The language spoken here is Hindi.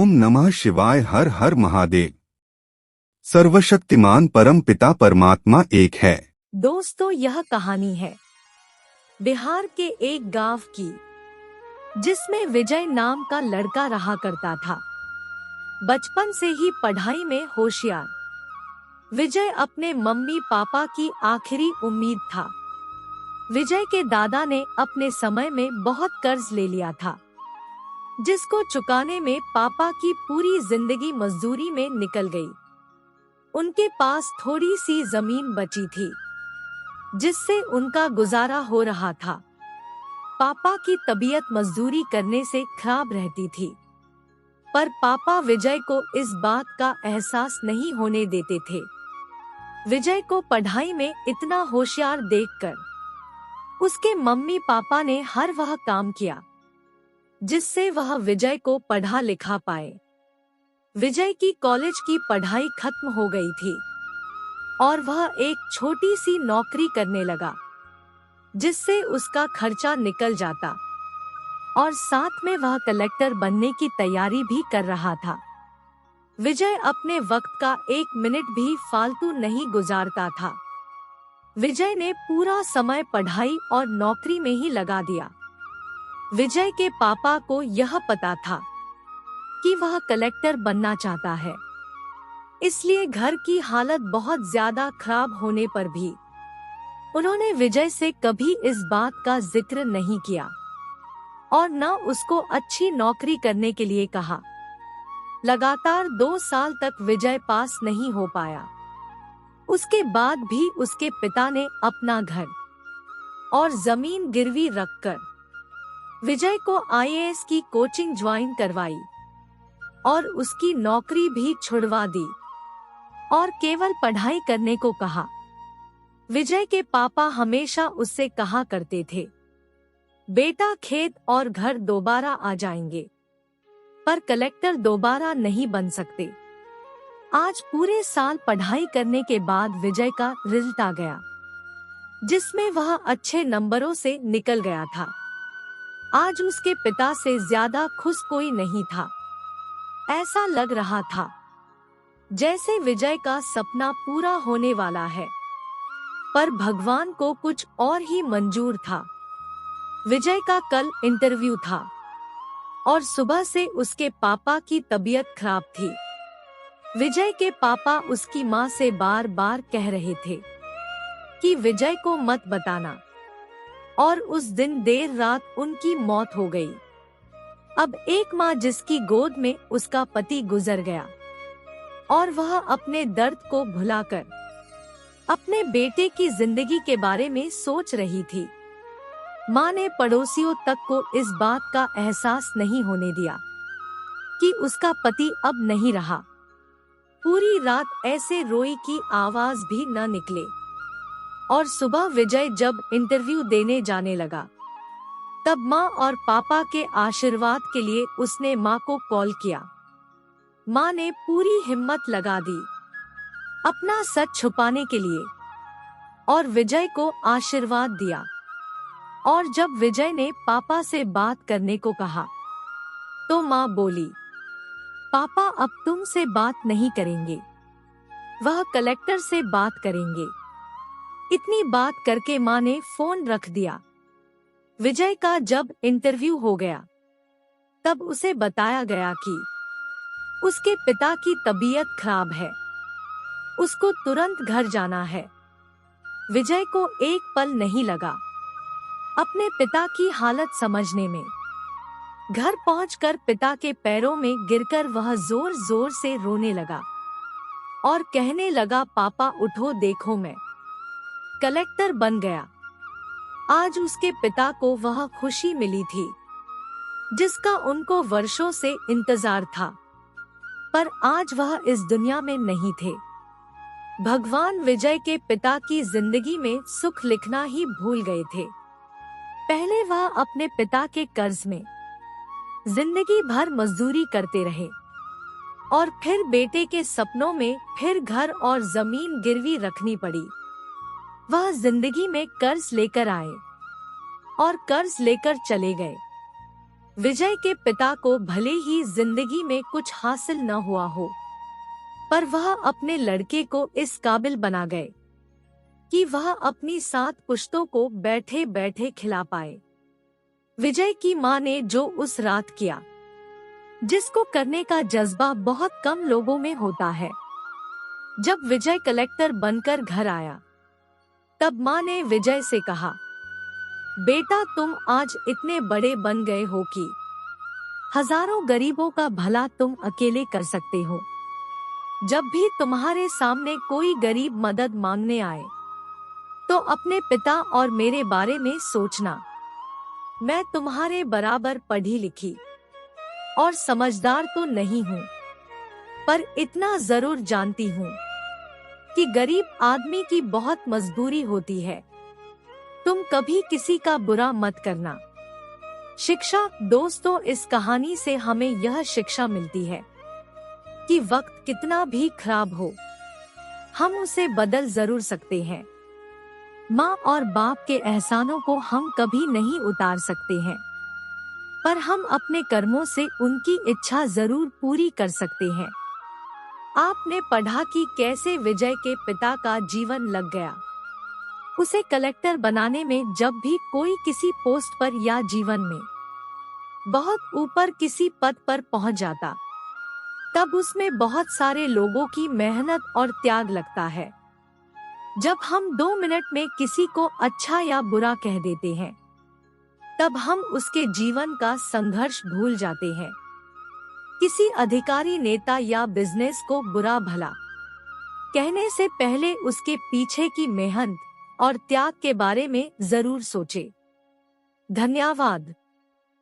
ओम नमः शिवाय। हर हर महादेव। सर्वशक्तिमान परम पिता परमात्मा एक है। दोस्तों, यह कहानी है बिहार के एक गांव की, जिसमें विजय नाम का लड़का रहा करता था। बचपन से ही पढ़ाई में होशियार विजय अपने मम्मी पापा की आखिरी उम्मीद था। विजय के दादा ने अपने समय में बहुत कर्ज ले लिया था, जिसको चुकाने में पापा की पूरी जिंदगी मजदूरी में निकल गई। उनके पास थोड़ी सी जमीन बची थी, जिससे उनका गुजारा हो रहा था। पापा की तबीयत मजदूरी करने से खराब रहती थी, पर पापा विजय को इस बात का एहसास नहीं होने देते थे। विजय को पढ़ाई में इतना होशियार देखकर उसके मम्मी पापा ने हर वह काम किया जिससे वह विजय को पढ़ा लिखा पाए। विजय की कॉलेज की पढ़ाई खत्म हो गई थी और वह एक छोटी सी नौकरी करने लगा, जिससे उसका खर्चा निकल जाता और साथ में वह कलेक्टर बनने की तैयारी भी कर रहा था। विजय अपने वक्त का एक मिनट भी फालतू नहीं गुजारता था। विजय ने पूरा समय पढ़ाई और नौकरी में ही लगा दिया। विजय के पापा को यह पता था कि वह कलेक्टर बनना चाहता है, इसलिए घर की हालत बहुत ज्यादा खराब होने पर भी उन्होंने विजय से कभी इस बात का जिक्र नहीं किया और न उसको अच्छी नौकरी करने के लिए कहा। लगातार 2 साल तक विजय पास नहीं हो पाया। उसके बाद भी उसके पिता ने अपना घर और जमीन गिरवी रखकर विजय को आईएएस की कोचिंग ज्वाइन करवाई और उसकी नौकरी भी छुड़वा दी और केवल पढ़ाई करने को कहा। विजय के पापा हमेशा उससे कहा करते थे, बेटा खेत और घर दोबारा आ जाएंगे, पर कलेक्टर दोबारा नहीं बन सकते। आज पूरे साल पढ़ाई करने के बाद विजय का रिजल्ट आ गया, जिसमें वह अच्छे नंबरों से निकल गया था। आज उसके पिता से ज्यादा खुश कोई नहीं था। ऐसा लग रहा था जैसे विजय का सपना पूरा होने वाला है, पर भगवान को कुछ और ही मंजूर था। विजय का कल इंटरव्यू था और सुबह से उसके पापा की तबीयत खराब थी। विजय के पापा उसकी माँ से बार बार कह रहे थे कि विजय को मत बताना, और उस दिन देर रात उनकी मौत हो गई। अब एक माँ जिसकी गोद में उसका पति गुजर गया और वह अपने दर्द को भुलाकर अपने बेटे की जिंदगी के बारे में सोच रही थी। माँ ने पड़ोसियों तक को इस बात का एहसास नहीं होने दिया कि उसका पति अब नहीं रहा। पूरी रात ऐसे रोई कि आवाज भी न निकले। और सुबह विजय जब इंटरव्यू देने जाने लगा, तब माँ और पापा के आशीर्वाद के लिए उसने माँ को कॉल किया। माँ ने पूरी हिम्मत लगा दी अपना सच छुपाने के लिए और विजय को आशीर्वाद दिया। और जब विजय ने पापा से बात करने को कहा, तो माँ बोली, पापा अब तुमसे बात नहीं करेंगे, वह कलेक्टर से बात करेंगे। इतनी बात करके माँ ने फोन रख दिया। विजय का जब इंटरव्यू हो गया, तब उसे बताया गया कि उसके पिता की तबीयत खराब है, उसको तुरंत घर जाना है। विजय को एक पल नहीं लगा अपने पिता की हालत समझने में। घर पहुंचकर पिता के पैरों में गिरकर वह जोर जोर से रोने लगा और कहने लगा, पापा उठो, देखो मैं कलेक्टर बन गया। आज उसके पिता को वह खुशी मिली थी जिसका उनको वर्षों से इंतजार था, पर आज वह इस दुनिया में नहीं थे। भगवान विजय के पिता की जिंदगी में सुख लिखना ही भूल गए थे। पहले वह अपने पिता के कर्ज में जिंदगी भर मजदूरी करते रहे और फिर बेटे के सपनों में फिर घर और जमीन गिरवी रखनी पड़ी। वह जिंदगी में कर्ज लेकर आए और कर्ज लेकर चले गए। विजय के पिता को भले ही जिंदगी में कुछ हासिल न हुआ हो, पर वह अपने लड़के को इस काबिल बना गए कि वह अपनी 7 पुश्तों को बैठे बैठे खिला पाए। विजय की मां ने जो उस रात किया, जिसको करने का जज्बा बहुत कम लोगों में होता है। जब विजय कलेक्टर बनकर घर आया, तब मां ने विजय से कहा, बेटा तुम आज इतने बड़े बन गए हो कि हजारों गरीबों का भला तुम अकेले कर सकते हो। जब भी तुम्हारे सामने कोई गरीब मदद मांगने आए, तो अपने पिता और मेरे बारे में सोचना। मैं तुम्हारे बराबर पढ़ी लिखी और समझदार तो नहीं हूँ, पर इतना जरूर जानती हूँ कि गरीब आदमी की बहुत मजबूरी होती है। तुम कभी किसी का बुरा मत करना। शिक्षा दोस्तों, इस कहानी से हमें यह शिक्षा मिलती है कि वक्त कितना भी खराब हो, हम उसे बदल जरूर सकते हैं। माँ और बाप के एहसानों को हम कभी नहीं उतार सकते हैं, पर हम अपने कर्मों से उनकी इच्छा जरूर पूरी कर सकते हैं। आपने पढ़ा कि कैसे विजय के पिता का जीवन लग गया। उसे कलेक्टर बनाने में जब भी कोई किसी पोस्ट पर या जीवन में बहुत ऊपर किसी पद पर पहुंच जाता, तब उसमें बहुत सारे लोगों की मेहनत और त्याग लगता है। जब हम 2 मिनट में किसी को अच्छा या बुरा कह देते हैं, तब हम उसके जीवन का संघर्ष भूल जाते हैं। किसी अधिकारी, नेता या बिजनेस को बुरा भला कहने से पहले उसके पीछे की मेहनत और त्याग के बारे में जरूर सोचें। धन्यवाद।